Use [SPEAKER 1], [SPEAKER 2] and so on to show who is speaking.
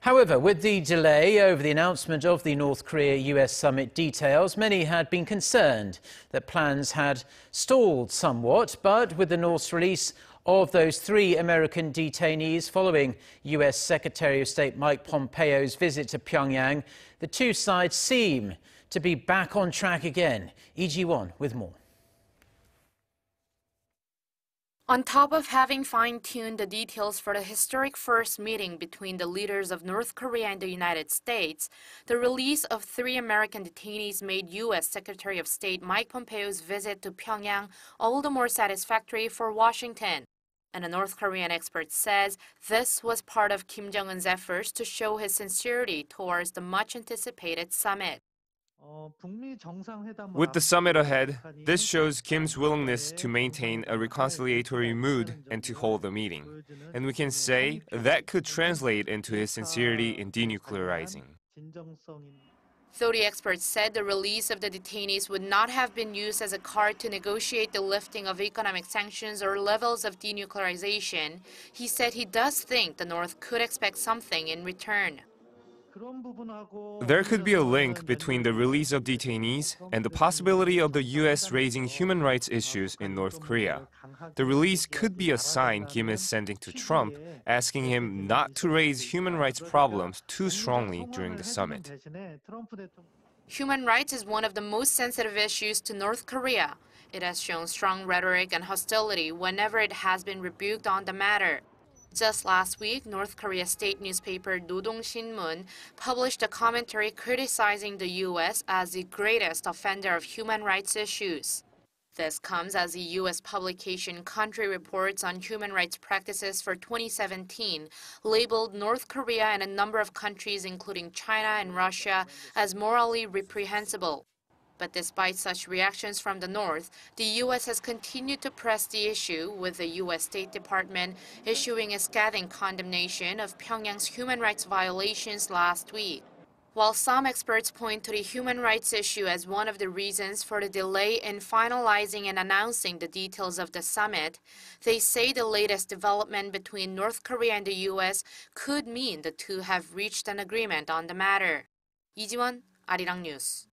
[SPEAKER 1] However, with the delay over the announcement of the North Korea-U.S. summit details, many had been concerned that plans had stalled somewhat. But with the North's release of those 3 American detainees following U.S. Secretary of State Mike Pompeo's visit to Pyongyang, the two sides seem to be back on track again. Lee Ji-won with more.
[SPEAKER 2] On top of having fine-tuned the details for the historic first meeting between the leaders of North Korea and the United States, the release of 3 American detainees made U.S. Secretary of State Mike Pompeo's visit to Pyongyang all the more satisfactory for Washington. And a North Korean expert says this was part of Kim Jong-un's efforts to show his sincerity towards the much-anticipated summit.
[SPEAKER 3] With the summit ahead, this shows Kim's willingness to maintain a reconciliatory mood and to hold the meeting. And we can say that could translate into his sincerity in denuclearizing.
[SPEAKER 2] Though the experts said the release of the detainees would not have been used as a card to negotiate the lifting of economic sanctions or levels of denuclearization, he said he does think the North could expect something in return.
[SPEAKER 3] There could be a link between the release of detainees and the possibility of the U.S. raising human rights issues in North Korea. The release could be a sign Kim is sending to Trump, asking him not to raise human rights problems too strongly during the summit.
[SPEAKER 2] Human rights is one of the most sensitive issues to North Korea. It has shown strong rhetoric and hostility whenever it has been rebuked on the matter. Just last week, North Korea's state newspaper Nodong Shinmun published a commentary criticizing the U.S. as the greatest offender of human rights issues. This comes as the U.S. publication Country Reports on Human Rights Practices for 2017 labeled North Korea and a number of countries, including China and Russia, as morally reprehensible. But despite such reactions from the North, the U.S. has continued to press the issue, with the U.S. State Department issuing a scathing condemnation of Pyongyang's human rights violations last week. While some experts point to the human rights issue as one of the reasons for the delay in finalizing and announcing the details of the summit, they say the latest development between North Korea and the U.S. could mean the two have reached an agreement on the matter. Lee Ji-won, Arirang News.